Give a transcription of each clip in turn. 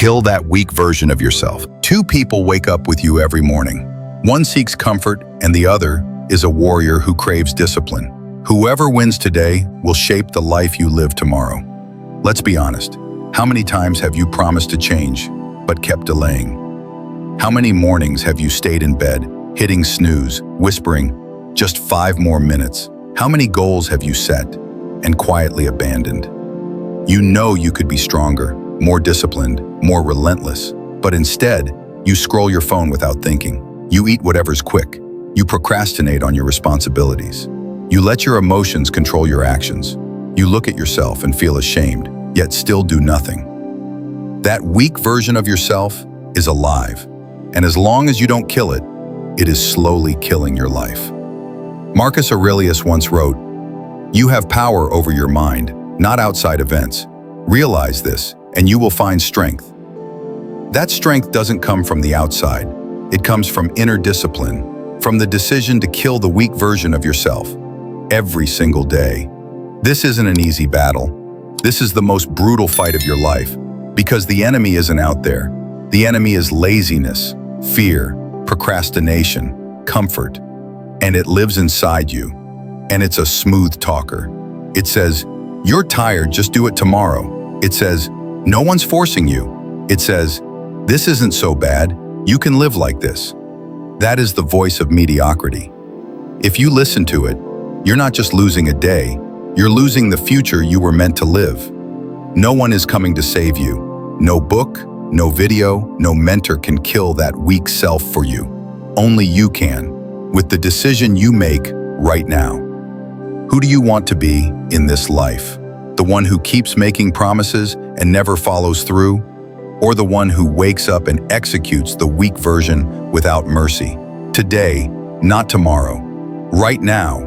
Kill that weak version of yourself. Two people wake up with you every morning. One seeks comfort and the other is a warrior who craves discipline. Whoever wins today will shape the life you live tomorrow. Let's be honest. How many times have you promised to change, but kept delaying? How many mornings have you stayed in bed, hitting snooze, whispering, just 5 more minutes? How many goals have you set and quietly abandoned? You know you could be stronger, more disciplined, more relentless, but instead, you scroll your phone without thinking. You eat whatever's quick. You procrastinate on your responsibilities. You let your emotions control your actions. You look at yourself and feel ashamed, yet still do nothing. That weak version of yourself is alive, and as long as you don't kill it, it is slowly killing your life. Marcus Aurelius once wrote, "You have power over your mind, not outside events. Realize this, and you will find strength." That strength doesn't come from the outside. It comes from inner discipline, from the decision to kill the weak version of yourself every single day. This isn't an easy battle. This is the most brutal fight of your life, because the enemy isn't out there. The enemy is laziness, fear, procrastination, comfort, and it lives inside you. And it's a smooth talker. It says, "You're tired, just do it tomorrow." It says, "No one's forcing you." It says, "This isn't so bad, you can live like this." That is the voice of mediocrity. If you listen to it, you're not just losing a day, you're losing the future you were meant to live. No one is coming to save you. No book, no video, no mentor can kill that weak self for you. Only you can, with the decision you make right now. Who do you want to be in this life? The one who keeps making promises and never follows through? Or the one who wakes up and executes the weak version without mercy? Today, not tomorrow. Right now,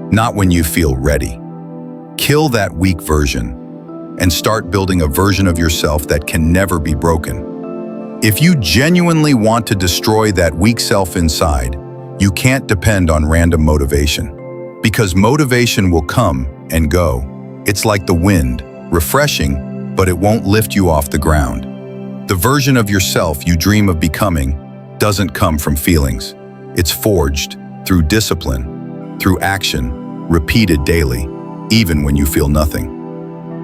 not when you feel ready. Kill that weak version and start building a version of yourself that can never be broken. If you genuinely want to destroy that weak self inside, you can't depend on random motivation. Because motivation will come and go. It's like the wind, refreshing, but it won't lift you off the ground. The version of yourself you dream of becoming doesn't come from feelings. It's forged through discipline, through action, repeated daily, even when you feel nothing.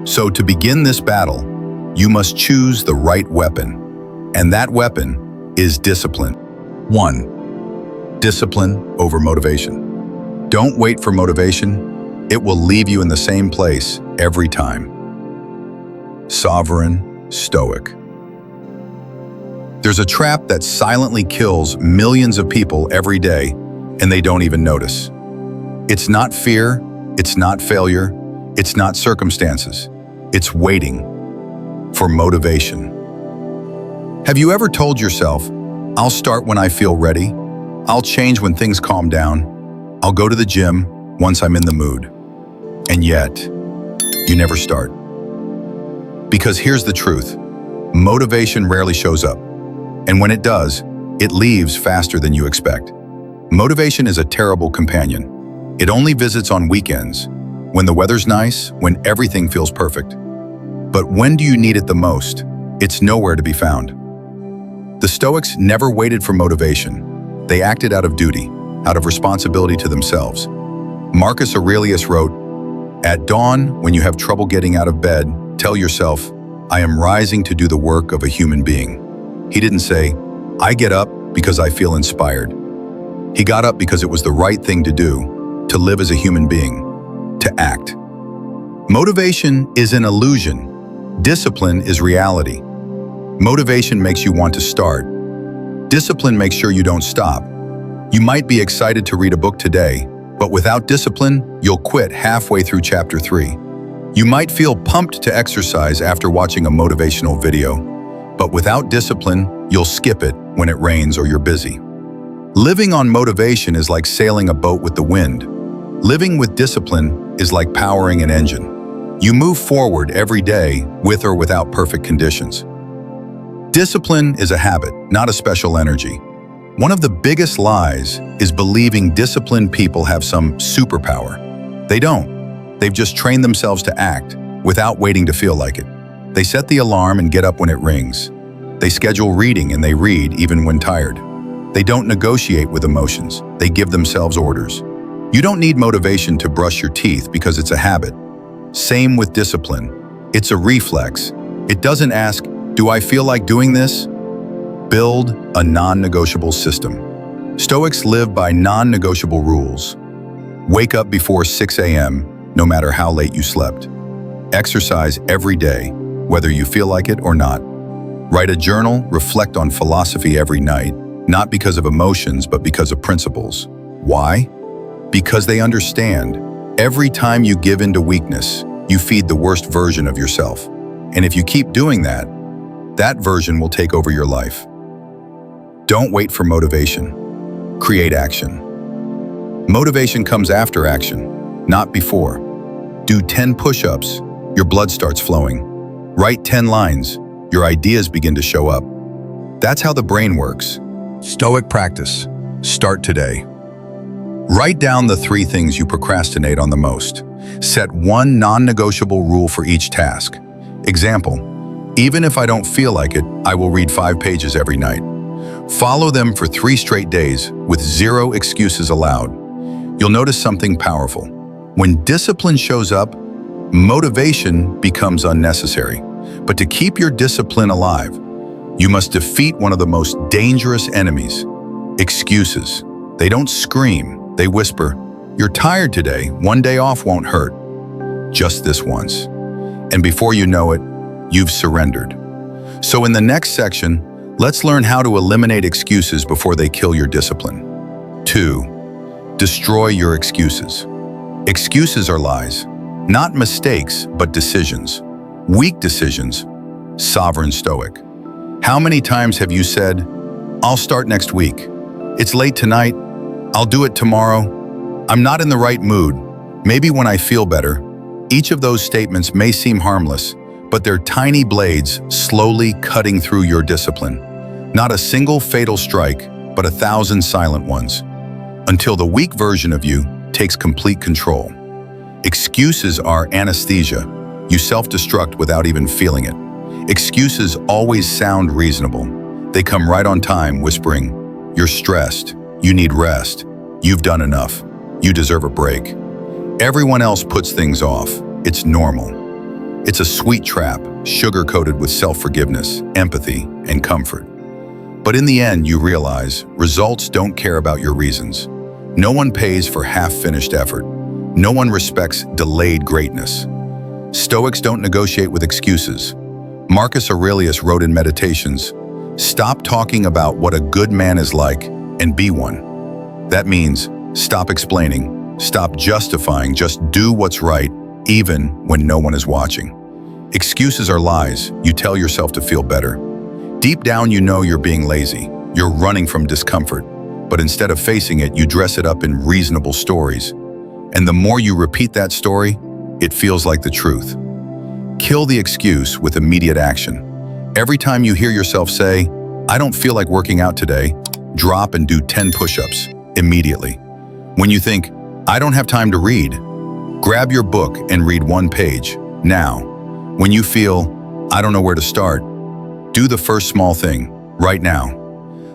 So to begin this battle, you must choose the right weapon. And that weapon is discipline. 1. Discipline over motivation. Don't wait for motivation. It will leave you in the same place every time. Sovereign, Stoic. There's a trap that silently kills millions of people every day, and they don't even notice. It's not fear, it's not failure, it's not circumstances. It's waiting for motivation. Have you ever told yourself, "I'll start when I feel ready. I'll change when things calm down. I'll go to the gym once I'm in the mood." And yet, you never start. Because here's the truth. Motivation rarely shows up. And when it does, it leaves faster than you expect. Motivation is a terrible companion. It only visits on weekends, when the weather's nice, when everything feels perfect. But when do you need it the most? It's nowhere to be found. The Stoics never waited for motivation. They acted out of duty, out of responsibility to themselves. Marcus Aurelius wrote, "At dawn, when you have trouble getting out of bed, tell yourself, 'I am rising to do the work of a human being.'" He didn't say, "I get up because I feel inspired." He got up because it was the right thing to do, to live as a human being, to act. Motivation is an illusion. Discipline is reality. Motivation makes you want to start. Discipline makes sure you don't stop. You might be excited to read a book today, but without discipline, you'll quit halfway through chapter 3. You might feel pumped to exercise after watching a motivational video, but without discipline, you'll skip it when it rains or you're busy. Living on motivation is like sailing a boat with the wind. Living with discipline is like powering an engine. You move forward every day with or without perfect conditions. Discipline is a habit, not a special energy. One of the biggest lies is believing disciplined people have some superpower. They don't. They've just trained themselves to act without waiting to feel like it. They set the alarm and get up when it rings. They schedule reading and they read even when tired. They don't negotiate with emotions. They give themselves orders. You don't need motivation to brush your teeth because it's a habit. Same with discipline. It's a reflex. It doesn't ask, do I feel like doing this? Build a non-negotiable system. Stoics live by non-negotiable rules. Wake up before 6 a.m., no matter how late you slept. Exercise every day, whether you feel like it or not. Write a journal, reflect on philosophy every night, not because of emotions, but because of principles. Why? Because they understand. Every time you give in to weakness, you feed the worst version of yourself. And if you keep doing that, that version will take over your life. Don't wait for motivation. Create action. Motivation comes after action, not before. Do 10 push-ups, your blood starts flowing. Write 10 lines, your ideas begin to show up. That's how the brain works. Stoic practice. Start today. Write down the 3 things you procrastinate on the most. Set one non-negotiable rule for each task. Example, even if I don't feel like it, I will read 5 pages every night. Follow them for 3 straight days with 0 excuses allowed. You'll notice something powerful. When discipline shows up, motivation becomes unnecessary. But to keep your discipline alive, you must defeat one of the most dangerous enemies, excuses. They don't scream, they whisper, "You're tired today, one day off won't hurt." Just this once. And before you know it, you've surrendered. So in the next section, let's learn how to eliminate excuses before they kill your discipline. 2. Destroy your excuses. Excuses are lies, not mistakes, but decisions. Weak decisions. Sovereign Stoic. How many times have you said, "I'll start next week. It's late tonight. I'll do it tomorrow. I'm not in the right mood. Maybe when I feel better." Each of those statements may seem harmless, but they're tiny blades slowly cutting through your discipline. Not a single fatal strike, but 1,000 silent ones. Until the weak version of you takes complete control. Excuses are anesthesia. You self-destruct without even feeling it. Excuses always sound reasonable. They come right on time, whispering, "You're stressed. You need rest. You've done enough. You deserve a break." Everyone else puts things off. It's normal. It's a sweet trap, sugar-coated with self-forgiveness, empathy, and comfort. But in the end, you realize results don't care about your reasons. No one pays for half-finished effort. No one respects delayed greatness. Stoics don't negotiate with excuses. Marcus Aurelius wrote in Meditations, "Stop talking about what a good man is like and be one." That means stop explaining, stop justifying, just do what's right, even when no one is watching. Excuses are lies you tell yourself to feel better. Deep down, you know you're being lazy. You're running from discomfort. But instead of facing it, you dress it up in reasonable stories. And the more you repeat that story, it feels like the truth. Kill the excuse with immediate action. Every time you hear yourself say, "I don't feel like working out today," drop and do 10 push-ups immediately. When you think, "I don't have time to read," grab your book and read 1 page, now. When you feel, "I don't know where to start," do the first small thing, right now.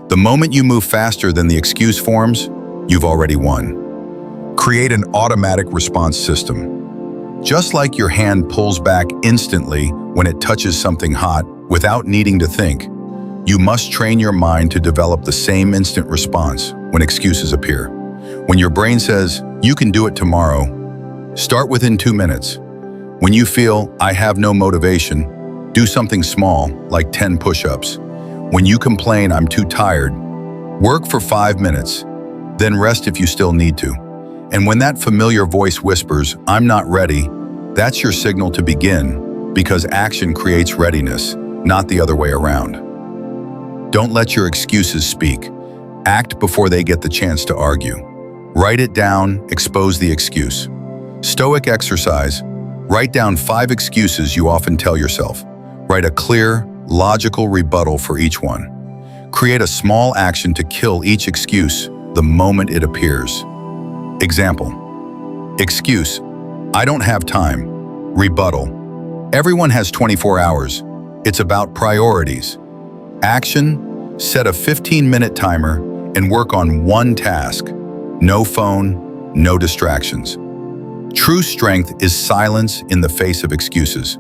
The moment you move faster than the excuse forms, you've already won. Create an automatic response system. Just like your hand pulls back instantly when it touches something hot without needing to think, you must train your mind to develop the same instant response when excuses appear. When your brain says, "You can do it tomorrow," start within 2 minutes. When you feel, "I have no motivation," do something small, like 10 push-ups. When you complain, "I'm too tired," work for 5 minutes, then rest if you still need to. And when that familiar voice whispers, "I'm not ready," that's your signal to begin, because action creates readiness, not the other way around. Don't let your excuses speak. Act before they get the chance to argue. Write it down, expose the excuse. Stoic exercise. Write down 5 excuses you often tell yourself. Write a clear, logical rebuttal for each one. Create a small action to kill each excuse the moment it appears. Example. Excuse, "I don't have time." Rebuttal. "Everyone has 24 hours. It's about priorities." Action: set a 15-minute timer and work on one task. No phone, no distractions. True strength is silence in the face of excuses.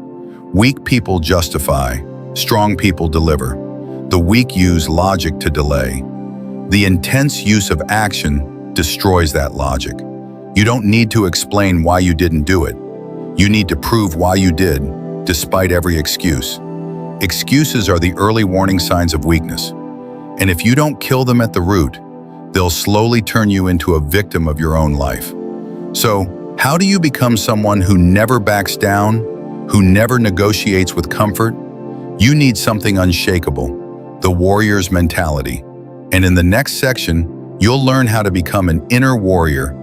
Weak people justify, strong people deliver. The weak use logic to delay. The intense use of action destroys that logic. You don't need to explain why you didn't do it. You need to prove why you did, despite every excuse. Excuses are the early warning signs of weakness. And if you don't kill them at the root, they'll slowly turn you into a victim of your own life. So, how do you become someone who never backs down, who never negotiates with comfort? You need something unshakable, the warrior's mentality. And in the next section, you'll learn how to become an inner warrior,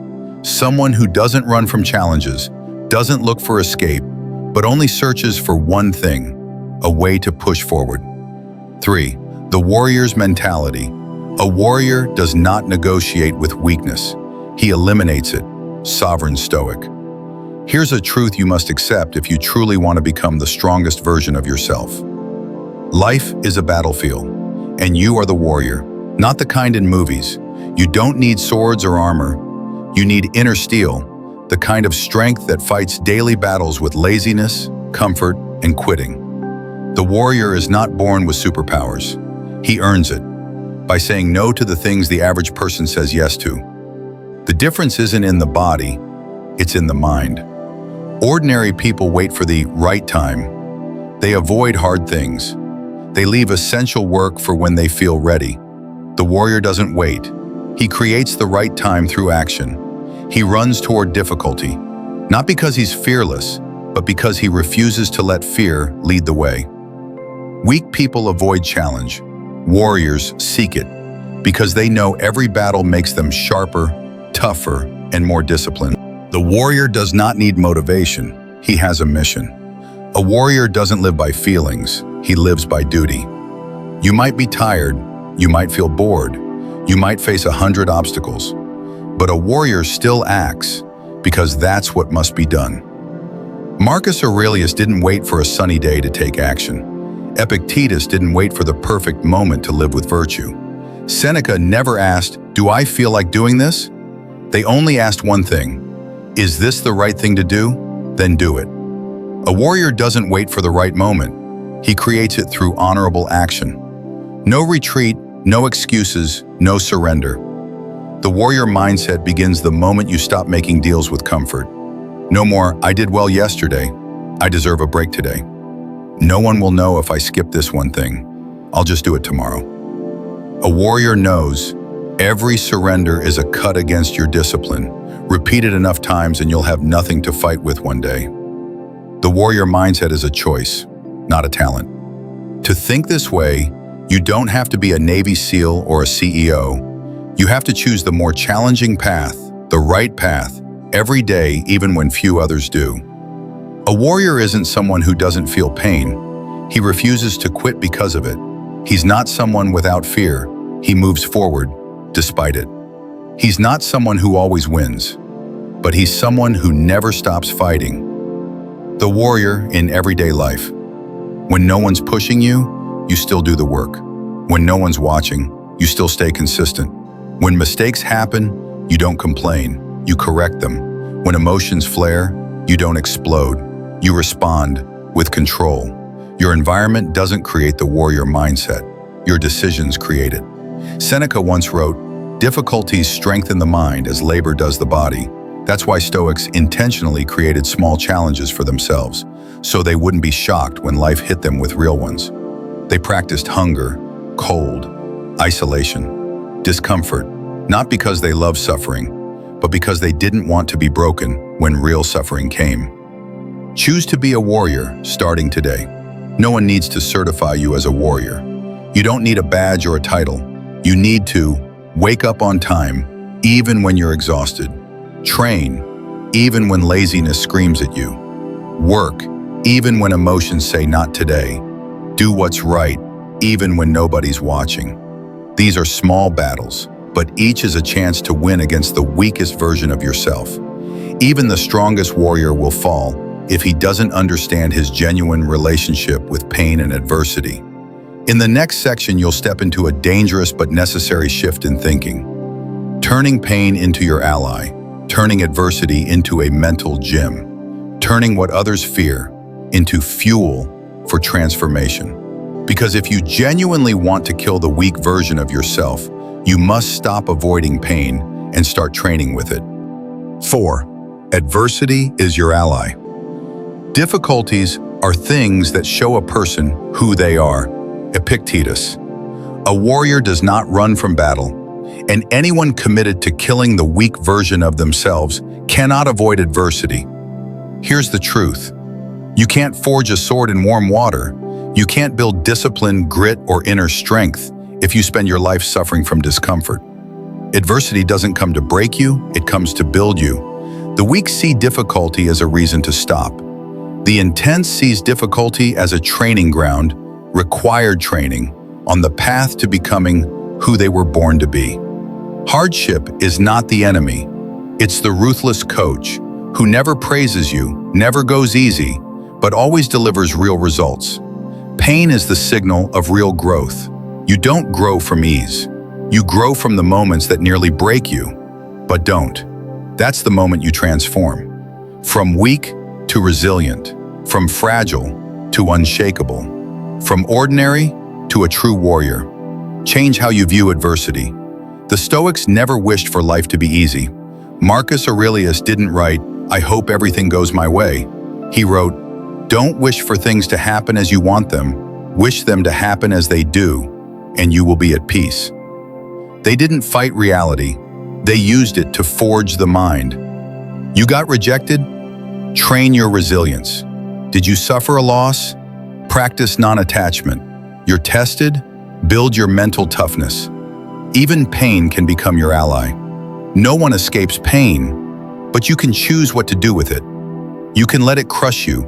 someone who doesn't run from challenges, doesn't look for escape, but only searches for one thing: a way to push forward. 3. The warrior's mentality. A warrior does not negotiate with weakness. He eliminates it. Sovereign Stoic. Here's a truth you must accept if you truly want to become the strongest version of yourself. Life is a battlefield, and you are the warrior, not the kind in movies. You don't need swords or armor. You need inner steel, the kind of strength that fights daily battles with laziness, comfort, and quitting. The warrior is not born with superpowers. He earns it by saying no to the things the average person says yes to. The difference isn't in the body, it's in the mind. Ordinary people wait for the right time. They avoid hard things. They leave essential work for when they feel ready. The warrior doesn't wait. He creates the right time through action. He runs toward difficulty, not because he's fearless, but because he refuses to let fear lead the way. Weak people avoid challenge. Warriors seek it because they know every battle makes them sharper, tougher, and more disciplined. The warrior does not need motivation. He has a mission. A warrior doesn't live by feelings. He lives by duty. You might be tired. You might feel bored. You might face 100 obstacles. But a warrior still acts because that's what must be done. Marcus Aurelius didn't wait for a sunny day to take action. Epictetus didn't wait for the perfect moment to live with virtue. Seneca never asked, "Do I feel like doing this?" They only asked one thing: "Is this the right thing to do?" Then do it. A warrior doesn't wait for the right moment. He creates it through honorable action. No retreat, no excuses, no surrender. The warrior mindset begins the moment you stop making deals with comfort. No more, "I did well yesterday. I deserve a break today. No one will know if I skip this one thing. I'll just do it tomorrow." A warrior knows every surrender is a cut against your discipline. Repeat it enough times and you'll have nothing to fight with one day. The warrior mindset is a choice, not a talent. To think this way, you don't have to be a Navy SEAL or a CEO. You have to choose the more challenging path, the right path, every day, even when few others do. A warrior isn't someone who doesn't feel pain. He refuses to quit because of it. He's not someone without fear. He moves forward, despite it. He's not someone who always wins, but he's someone who never stops fighting. The warrior in everyday life. When no one's pushing you, you still do the work. When no one's watching, you still stay consistent. When mistakes happen, you don't complain, you correct them. When emotions flare, you don't explode. You respond with control. Your environment doesn't create the warrior mindset. Your decisions create it. Seneca once wrote, "Difficulties strengthen the mind as labor does the body." That's why Stoics intentionally created small challenges for themselves, so they wouldn't be shocked when life hit them with real ones. They practiced hunger, cold, isolation, discomfort, not because they loved suffering, but because they didn't want to be broken when real suffering came. Choose to be a warrior starting today. No one needs to certify you as a warrior. You don't need a badge or a title. You need to wake up on time, even when you're exhausted. Train, even when laziness screams at you. Work, even when emotions say not today. Do what's right, even when nobody's watching. These are small battles, but each is a chance to win against the weakest version of yourself. Even the strongest warrior will fall if he doesn't understand his genuine relationship with pain and adversity. In the next section, you'll step into a dangerous but necessary shift in thinking, turning pain into your ally, turning adversity into a mental gym, turning what others fear into fuel for transformation. Because if you genuinely want to kill the weak version of yourself, you must stop avoiding pain and start training with it. 4. Adversity is your ally. Difficulties are things that show a person who they are. Epictetus. A warrior does not run from battle, and anyone committed to killing the weak version of themselves cannot avoid adversity. Here's the truth. You can't forge a sword in warm water. You can't build discipline, grit, or inner strength if you spend your life suffering from discomfort. Adversity doesn't come to break you, it comes to build you. The weak see difficulty as a reason to stop. The intense sees difficulty as a training ground, required training, on the path to becoming who they were born to be. Hardship is not the enemy. It's the ruthless coach who never praises you, never goes easy, but always delivers real results. Pain is the signal of real growth. You don't grow from ease. You grow from the moments that nearly break you, but don't. That's the moment you transform. From weak to resilient, from fragile to unshakable. From ordinary to a true warrior. Change how you view adversity. The Stoics never wished for life to be easy. Marcus Aurelius didn't write, "I hope everything goes my way." He wrote, "Don't wish for things to happen as you want them. Wish them to happen as they do, and you will be at peace." They didn't fight reality. They used it to forge the mind. You got rejected? Train your resilience. Did you suffer a loss? Practice non-attachment. You're tested? Build your mental toughness. Even pain can become your ally. No one escapes pain, but you can choose what to do with it. You can let it crush you,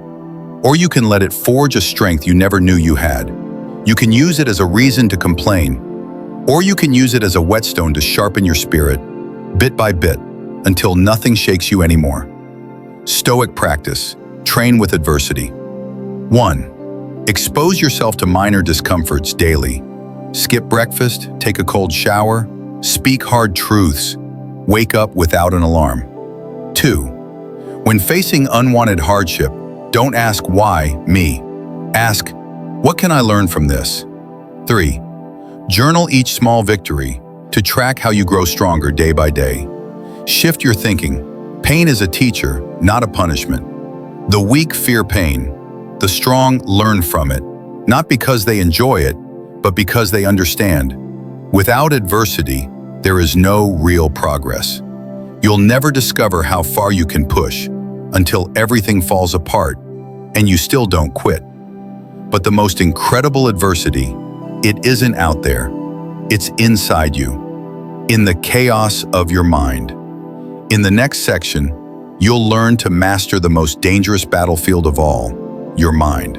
or you can let it forge a strength you never knew you had. You can use it as a reason to complain, or you can use it as a whetstone to sharpen your spirit, bit by bit, until nothing shakes you anymore. Stoic practice. Train with adversity. 1. Expose yourself to minor discomforts daily. Skip breakfast, take a cold shower, speak hard truths, wake up without an alarm. 2. When facing unwanted hardship, don't ask why me. Ask, what can I learn from this? 3. Journal each small victory to track how you grow stronger day by day. Shift your thinking. Pain is a teacher, not a punishment. The weak fear pain. The strong learn from it, not because they enjoy it, but because they understand. Without adversity, there is no real progress. You'll never discover how far you can push until everything falls apart and you still don't quit. But the most incredible adversity, it isn't out there. It's inside you, in the chaos of your mind. In the next section, you'll learn to master the most dangerous battlefield of all, your mind.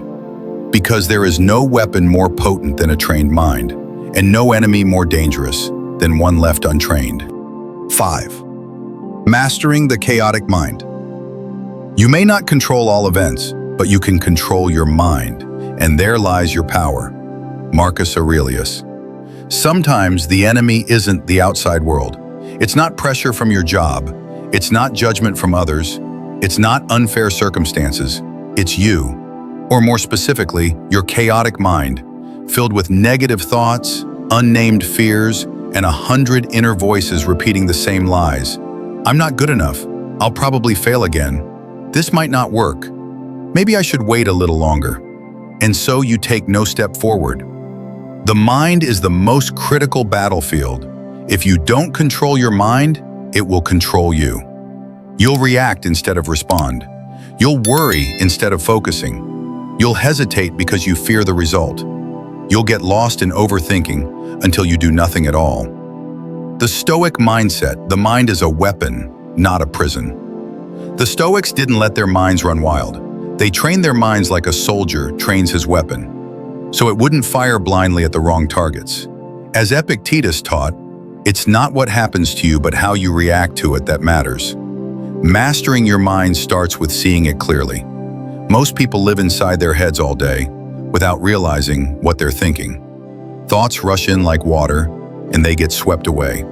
Because there is no weapon more potent than a trained mind, and no enemy more dangerous than one left untrained. 5. Mastering the chaotic mind. You may not control all events, but you can control your mind, and there lies your power. Marcus Aurelius. Sometimes the enemy isn't the outside world. It's not pressure from your job. It's not judgment from others. It's not unfair circumstances. It's you. Or more specifically, your chaotic mind, filled with negative thoughts, unnamed fears, and 100 inner voices repeating the same lies. I'm not good enough. I'll probably fail again. This might not work. Maybe I should wait a little longer. And so you take no step forward. The mind is the most critical battlefield. If you don't control your mind, it will control you. You'll react instead of respond. You'll worry instead of focusing. You'll hesitate because you fear the result. You'll get lost in overthinking until you do nothing at all. The Stoic mindset, the mind is a weapon, not a prison. The Stoics didn't let their minds run wild. They trained their minds like a soldier trains his weapon, so it wouldn't fire blindly at the wrong targets. As Epictetus taught, it's not what happens to you but how you react to it that matters. Mastering your mind starts with seeing it clearly. Most people live inside their heads all day without realizing what they're thinking. Thoughts rush in like water, and they get swept away.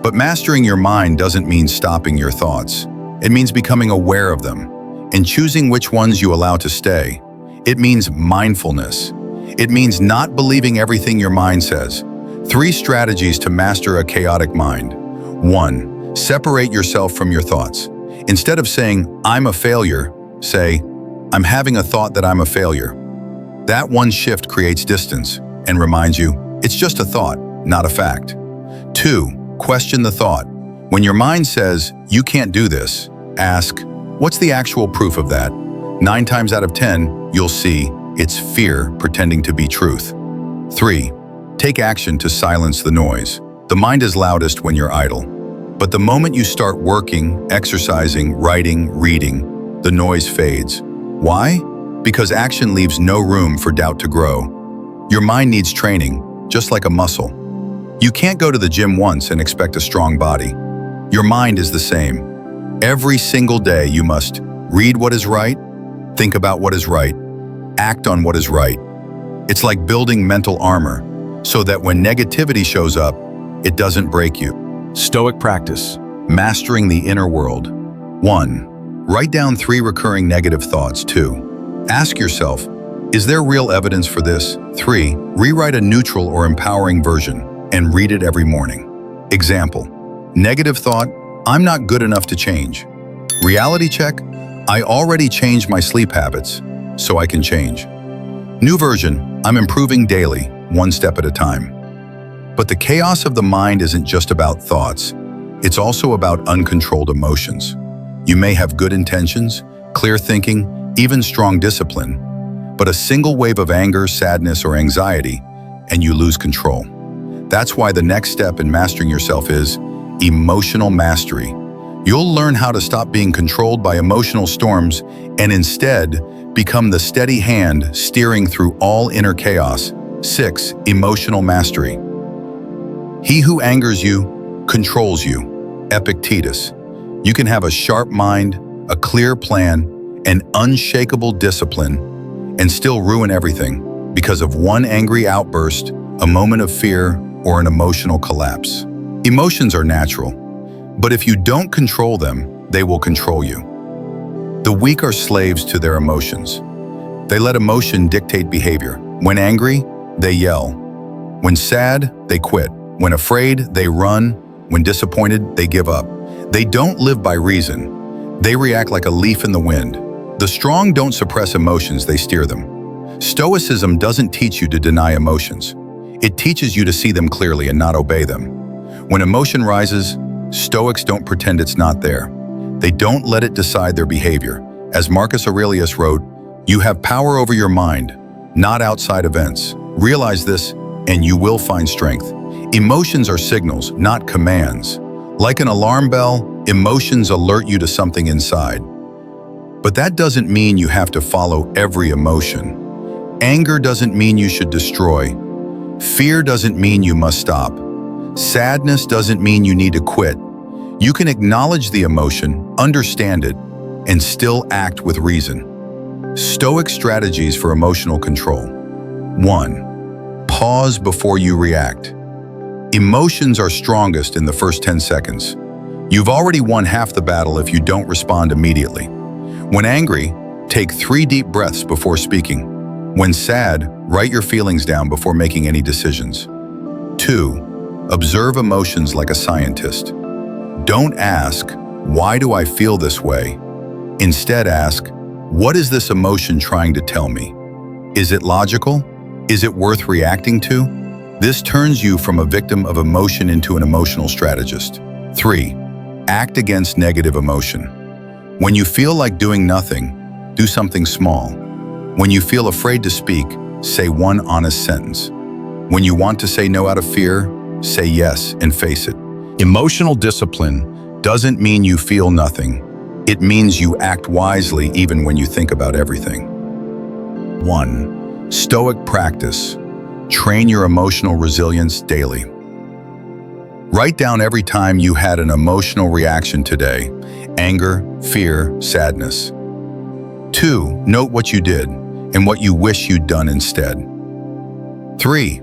But mastering your mind doesn't mean stopping your thoughts. It means becoming aware of them and choosing which ones you allow to stay. It means mindfulness. It means not believing everything your mind says. 3 strategies to master a chaotic mind. 1. Separate yourself from your thoughts. Instead of saying, "I'm a failure," say, "I'm having a thought that I'm a failure." That one shift creates distance and reminds you, it's just a thought, not a fact. 2. Question the thought. When your mind says, "You can't do this," ask, "What's the actual proof of that?" 9 times out of 10, you'll see it's fear pretending to be truth. 3. Take action to silence the noise. The mind is loudest when you're idle. But the moment you start working, exercising, writing, reading, the noise fades. Why? Because action leaves no room for doubt to grow. Your mind needs training, just like a muscle. You can't go to the gym once and expect a strong body. Your mind is the same. Every single day you must read what is right, think about what is right, act on what is right. It's like building mental armor, so that when negativity shows up, it doesn't break you. Stoic practice. Mastering the inner world. 1. Write down 3 recurring negative thoughts. 2. Ask yourself, is there real evidence for this? 3. Rewrite a neutral or empowering version and read it every morning. Example. Negative thought, "I'm not good enough to change." Reality check, "I already changed my sleep habits, so I can change." New version, "I'm improving daily, one step at a time." But the chaos of the mind isn't just about thoughts. It's also about uncontrolled emotions. You may have good intentions, clear thinking, even strong discipline, but a single wave of anger, sadness, or anxiety, and you lose control. That's why the next step in mastering yourself is emotional mastery. You'll learn how to stop being controlled by emotional storms and instead become the steady hand steering through all inner chaos. 6. Emotional mastery. He who angers you, controls you. Epictetus. You can have a sharp mind, a clear plan, and unshakable discipline, and still ruin everything because of one angry outburst, a moment of fear, or an emotional collapse. Emotions are natural, but if you don't control them, they will control you. The weak are slaves to their emotions. They let emotion dictate behavior. When angry, they yell. When sad, they quit. When afraid, they run. When disappointed, they give up. They don't live by reason. They react like a leaf in the wind. The strong don't suppress emotions, they steer them. Stoicism doesn't teach you to deny emotions. It teaches you to see them clearly and not obey them. When emotion rises, Stoics don't pretend it's not there. They don't let it decide their behavior. As Marcus Aurelius wrote, "You have power over your mind, not outside events. Realize this, and you will find strength." Emotions are signals, not commands. Like an alarm bell, emotions alert you to something inside. But that doesn't mean you have to follow every emotion. Anger doesn't mean you should destroy. Fear doesn't mean you must stop. Sadness doesn't mean you need to quit. You can acknowledge the emotion, understand it, and still act with reason. Stoic strategies for emotional control. 1. Pause before you react. Emotions are strongest in the first 10 seconds. You've already won half the battle if you don't respond immediately. When angry, take 3 deep breaths before speaking. When sad, write your feelings down before making any decisions. 2. Observe emotions like a scientist. Don't ask, "Why do I feel this way?" Instead ask, "What is this emotion trying to tell me? Is it logical? Is it worth reacting to?" This turns you from a victim of emotion into an emotional strategist. 3. Act against negative emotion. When you feel like doing nothing, do something small. When you feel afraid to speak, say one honest sentence. When you want to say no out of fear, say yes and face it. Emotional discipline doesn't mean you feel nothing. It means you act wisely even when you think about everything. 1. Stoic practice. Train your emotional resilience daily. Write down every time you had an emotional reaction today: anger, fear, sadness. 2. Note what you did and what you wish you'd done instead. 3.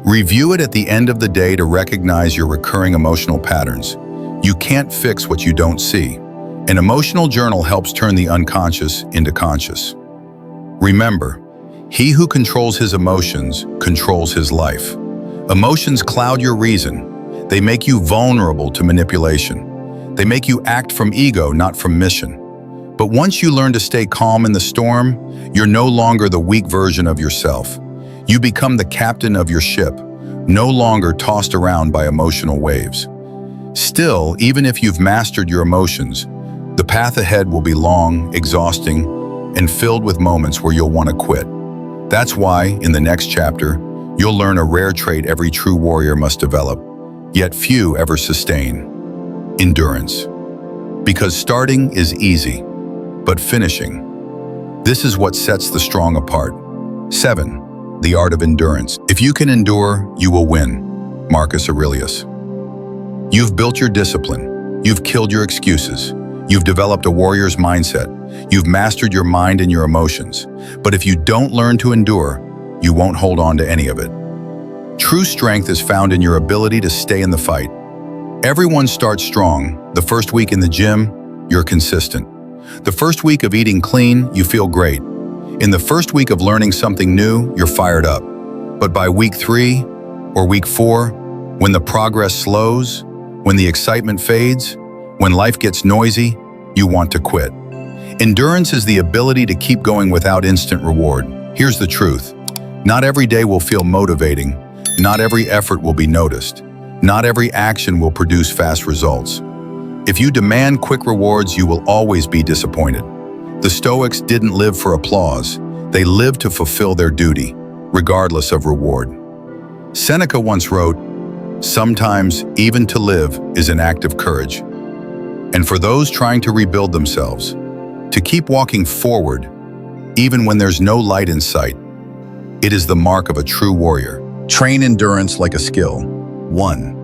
Review it at the end of the day to recognize your recurring emotional patterns. You can't fix what you don't see. An emotional journal helps turn the unconscious into conscious. Remember, he who controls his emotions controls his life. Emotions cloud your reason. They make you vulnerable to manipulation. They make you act from ego, not from mission. But once you learn to stay calm in the storm, you're no longer the weak version of yourself. You become the captain of your ship, no longer tossed around by emotional waves. Still, even if you've mastered your emotions, the path ahead will be long, exhausting, and filled with moments where you'll want to quit. That's why, in the next chapter, you'll learn a rare trait every true warrior must develop, yet few ever sustain: endurance. Because starting is easy, but finishing, this is what sets the strong apart. 7. The art of endurance. If you can endure, you will win. Marcus Aurelius. You've built your discipline. You've killed your excuses. You've developed a warrior's mindset. You've mastered your mind and your emotions. But if you don't learn to endure, you won't hold on to any of it. True strength is found in your ability to stay in the fight. Everyone starts strong. The first week in the gym, you're consistent. The first week of eating clean, you feel great. In the first week of learning something new, you're fired up. But by week 3 or week 4, when the progress slows, when the excitement fades, when life gets noisy, you want to quit. Endurance is the ability to keep going without instant reward. Here's the truth. Not every day will feel motivating. Not every effort will be noticed. Not every action will produce fast results. If you demand quick rewards, you will always be disappointed. The Stoics didn't live for applause. They lived to fulfill their duty, regardless of reward. Seneca once wrote, "Sometimes even to live is an act of courage." And for those trying to rebuild themselves, to keep walking forward, even when there's no light in sight, it is the mark of a true warrior. Train endurance like a skill. 1.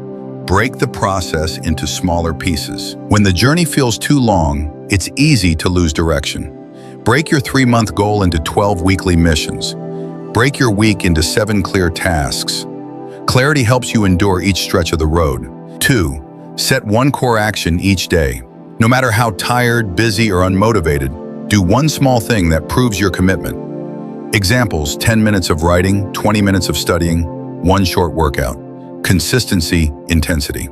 Break the process into smaller pieces. When the journey feels too long, it's easy to lose direction. Break your 3-month goal into 12 weekly missions. Break your week into 7 clear tasks. Clarity helps you endure each stretch of the road. 2. Set one core action each day. No matter how tired, busy, or unmotivated, do one small thing that proves your commitment. Examples: 10 minutes of writing, 20 minutes of studying, 1 short workout. Consistency, intensity.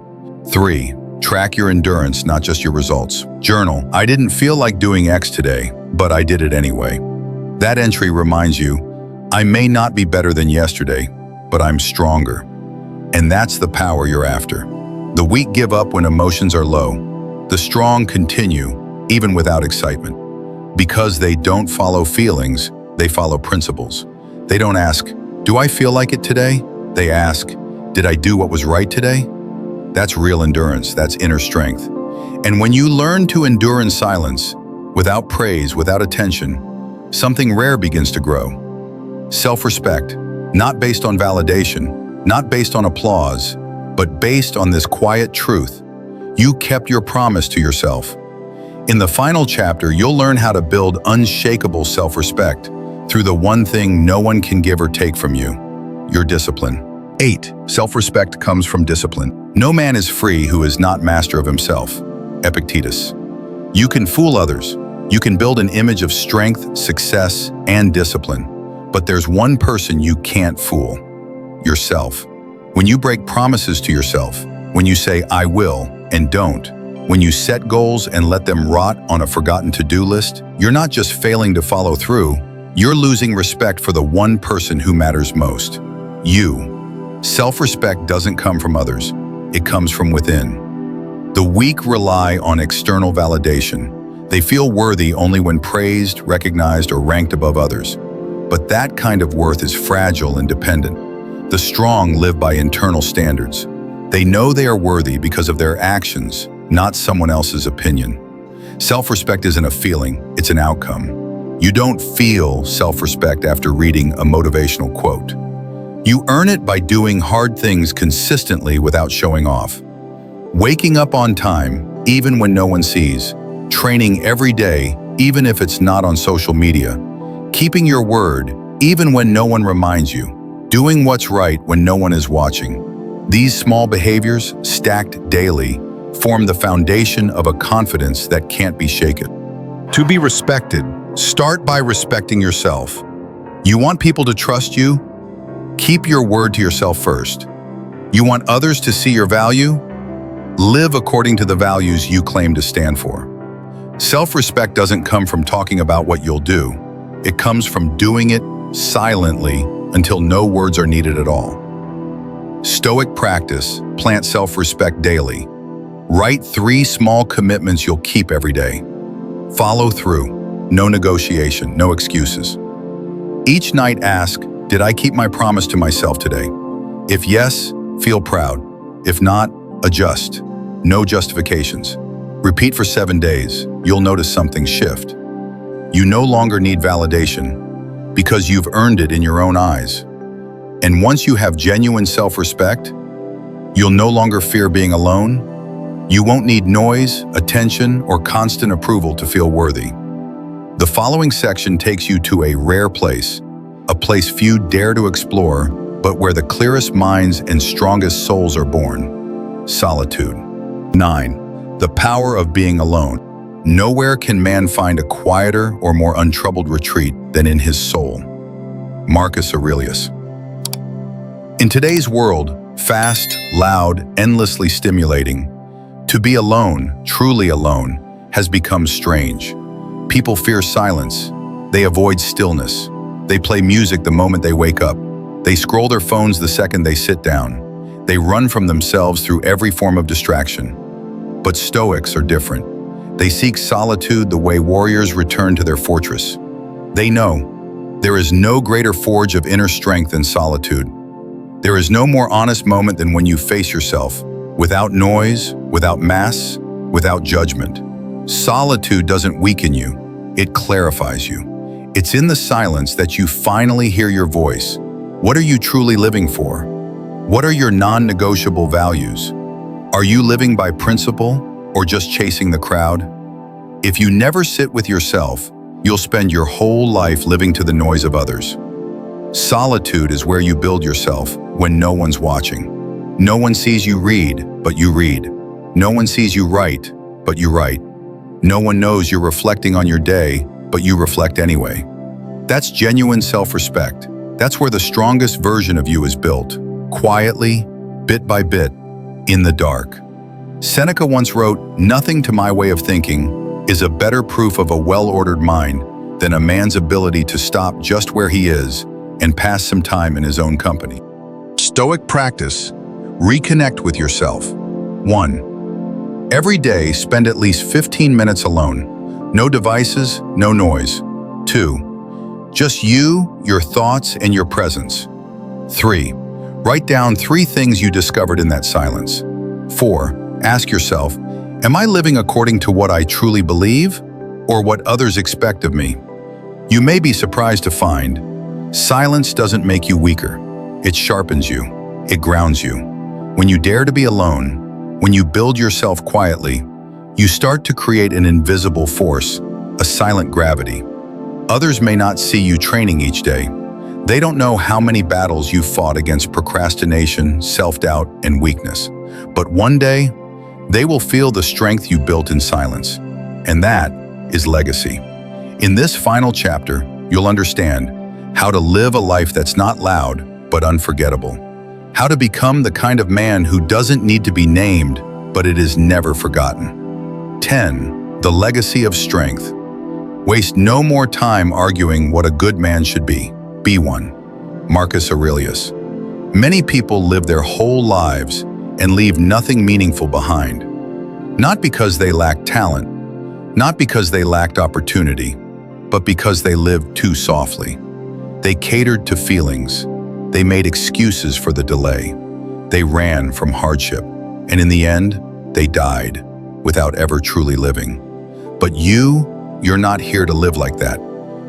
3. Track your endurance, not just your results. Journal: I didn't feel like doing X today, but I did it anyway. That entry reminds you, I may not be better than yesterday, but I'm stronger. And that's the power you're after. The weak give up when emotions are low. The strong continue, even without excitement. Because they don't follow feelings, they follow principles. They don't ask, do I feel like it today? They ask, did I do what was right today? That's real endurance, that's inner strength. And when you learn to endure in silence, without praise, without attention, something rare begins to grow. Self-respect, not based on validation, not based on applause, but based on this quiet truth. You kept your promise to yourself. In the final chapter, you'll learn how to build unshakable self-respect through the one thing no one can give or take from you: your discipline. 8. Self-respect comes from discipline. No man is free who is not master of himself. Epictetus. You can fool others. You can build an image of strength, success, and discipline. But there's one person you can't fool: yourself. When you break promises to yourself, when you say I will and don't, when you set goals and let them rot on a forgotten to-do list, you're not just failing to follow through, you're losing respect for the one person who matters most: you. Self-respect doesn't come from others, it comes from within. The weak rely on external validation. They feel worthy only when praised, recognized, or ranked above others. But that kind of worth is fragile and dependent. The strong live by internal standards. They know they are worthy because of their actions, not someone else's opinion. Self-respect isn't a feeling, it's an outcome. You don't feel self-respect after reading a motivational quote. You earn it by doing hard things consistently without showing off. Waking up on time, even when no one sees. Training every day, even if it's not on social media. Keeping your word, even when no one reminds you. Doing what's right when no one is watching. These small behaviors, stacked daily, form the foundation of a confidence that can't be shaken. To be respected, start by respecting yourself. You want people to trust you? Keep your word to yourself first. You want others to see your value? Live according to the values you claim to stand for. Self-respect doesn't come from talking about what you'll do. It comes from doing it silently until no words are needed at all. Stoic practice, plant self-respect daily. Write 3 small commitments you'll keep every day. Follow through, no negotiation, no excuses. Each night ask, did I keep my promise to myself today? If yes, feel proud. If not, adjust. No justifications. Repeat for 7 days. You'll notice something shift. You no longer need validation because you've earned it in your own eyes. And once you have genuine self-respect, you'll no longer fear being alone. You won't need noise, attention, or constant approval to feel worthy. The following section takes you to a rare place, a place few dare to explore, but where the clearest minds and strongest souls are born. Solitude. 9. The power of being alone. Nowhere can man find a quieter or more untroubled retreat than in his soul. Marcus Aurelius. In today's world, fast, loud, endlessly stimulating, to be alone, truly alone, has become strange. People fear silence. They avoid stillness. They play music the moment they wake up. They scroll their phones the second they sit down. They run from themselves through every form of distraction. But Stoics are different. They seek solitude the way warriors return to their fortress. They know there is no greater forge of inner strength than solitude. There is no more honest moment than when you face yourself, without noise, without masks, without judgment. Solitude doesn't weaken you, it clarifies you. It's in the silence that you finally hear your voice. What are you truly living for? What are your non-negotiable values? Are you living by principle or just chasing the crowd? If you never sit with yourself, you'll spend your whole life living to the noise of others. Solitude is where you build yourself when no one's watching. No one sees you read, but you read. No one sees you write, but you write. No one knows you're reflecting on your day, but you reflect anyway. That's genuine self-respect. That's where the strongest version of you is built, quietly, bit by bit, in the dark. Seneca once wrote, "Nothing to my way of thinking is a better proof of a well-ordered mind than a man's ability to stop just where he is and pass some time in his own company." Stoic practice, reconnect with yourself. 1. Every day, spend at least 15 minutes alone. No devices, no noise. 2. Just you, your thoughts, and your presence. 3. Write down 3 things you discovered in that silence. 4. Ask yourself, am I living according to what I truly believe or what others expect of me? You may be surprised to find silence doesn't make you weaker. It sharpens you. It grounds you. When you dare to be alone, when you build yourself quietly, you start to create an invisible force, a silent gravity. Others may not see you training each day. They don't know how many battles you fought against procrastination, self-doubt, and weakness. But one day, they will feel the strength you built in silence. And that is legacy. In this final chapter, you'll understand how to live a life that's not loud, but unforgettable. How to become the kind of man who doesn't need to be named, but it is never forgotten. 10. The legacy of strength. Waste no more time arguing what a good man should be. Be one. Marcus Aurelius. Many people live their whole lives and leave nothing meaningful behind. Not because they lacked talent, not because they lacked opportunity, but because they lived too softly. They catered to feelings. They made excuses for the delay. They ran from hardship. And in the end, they died without ever truly living. But you're not here to live like that.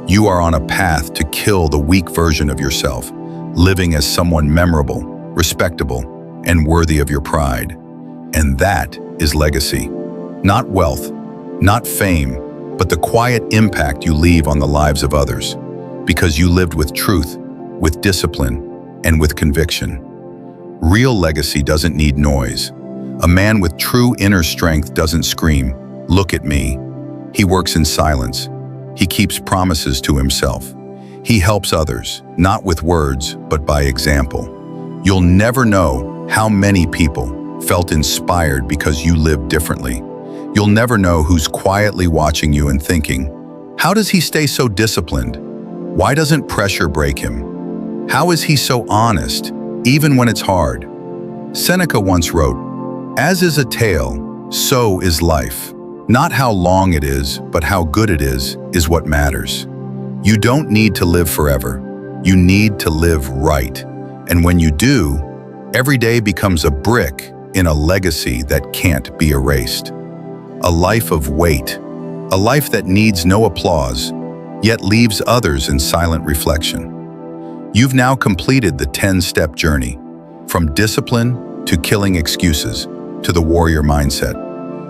You are on a path to kill the weak version of yourself, living as someone memorable, respectable, and worthy of your pride. And that is legacy. Not wealth, not fame, but the quiet impact you leave on the lives of others. Because you lived with truth, with discipline, and with conviction. Real legacy doesn't need noise. A man with true inner strength doesn't scream, "Look at me." He works in silence. He keeps promises to himself. He helps others, not with words, but by example. You'll never know how many people felt inspired because you lived differently. You'll never know who's quietly watching you and thinking, "How does he stay so disciplined? Why doesn't pressure break him? How is he so honest, even when it's hard?" Seneca once wrote, "As is a tale, so is life. Not how long it is, but how good it is what matters." You don't need to live forever. You need to live right. And when you do, every day becomes a brick in a legacy that can't be erased. A life of weight, a life that needs no applause, yet leaves others in silent reflection. You've now completed the 10-step journey, from discipline to killing excuses, to the warrior mindset,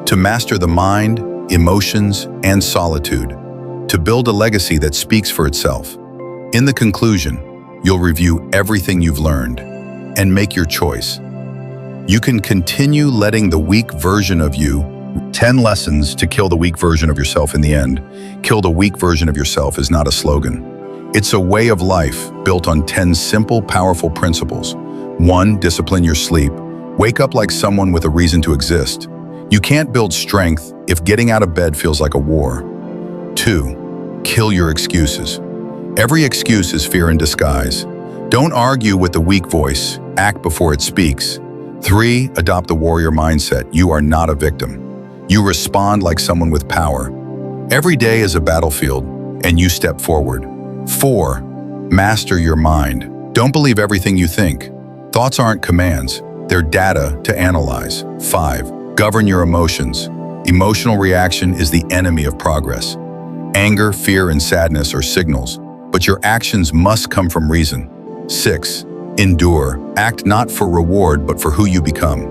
to master the mind, emotions, and solitude, to build a legacy that speaks for itself. In the conclusion, you'll review everything you've learned and make your choice. You can continue letting the weak version of you 10 lessons to kill the weak version of yourself in the end. Kill the weak version of yourself is not a slogan. It's a way of life built on 10 simple, powerful principles. 1. Discipline your sleep. Wake up like someone with a reason to exist. You can't build strength if getting out of bed feels like a war. 2. Kill your excuses. Every excuse is fear in disguise. Don't argue with the weak voice. Act before it speaks. 3. Adopt the warrior mindset. You are not a victim. You respond like someone with power. Every day is a battlefield, and you step forward. 4. Master your mind. Don't believe everything you think. Thoughts aren't commands. They're data to analyze. 5. Govern your emotions. Emotional reaction is the enemy of progress. Anger, fear, and sadness are signals, but your actions must come from reason. 6. Endure. Act not for reward, but for who you become.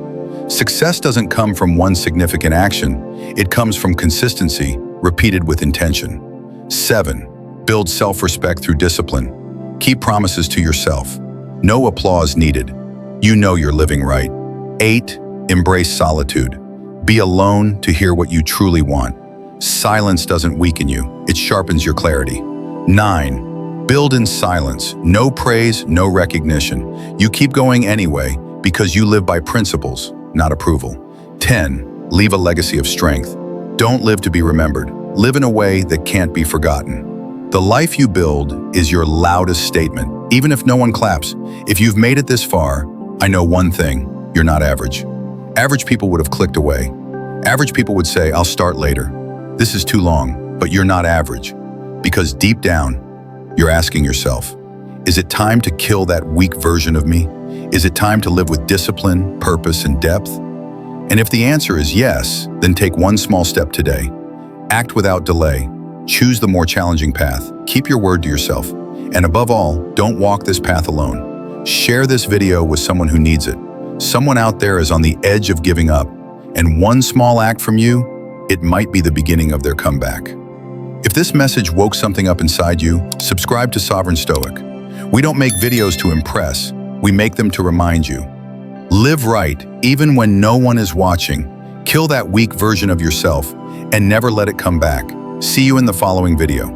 Success doesn't come from one significant action. It comes from consistency, repeated with intention. 7. Build self-respect through discipline. Keep promises to yourself. No applause needed. You know you're living right. 8. Embrace solitude. Be alone to hear what you truly want. Silence doesn't weaken you. It sharpens your clarity. 9. Build in silence. No praise, no recognition. You keep going anyway because you live by principles, not approval. 10. Leave a legacy of strength. Don't live to be remembered. Live in a way that can't be forgotten. The life you build is your loudest statement, even if no one claps. If you've made it this far, I know one thing: you're not average. Average people would have clicked away. Average people would say, "I'll start later. This is too long," but you're not average. Because deep down, you're asking yourself, is it time to kill that weak version of me? Is it time to live with discipline, purpose, and depth? And if the answer is yes, then take one small step today. Act without delay. Choose the more challenging path. Keep your word to yourself. And above all, don't walk this path alone. Share this video with someone who needs it. Someone out there is on the edge of giving up. And one small act from you, it might be the beginning of their comeback. If this message woke something up inside you, subscribe to Sovereign Stoic. We don't make videos to impress. We make them to remind you. Live right, even when no one is watching. Kill that weak version of yourself and never let it come back. See you in the following video.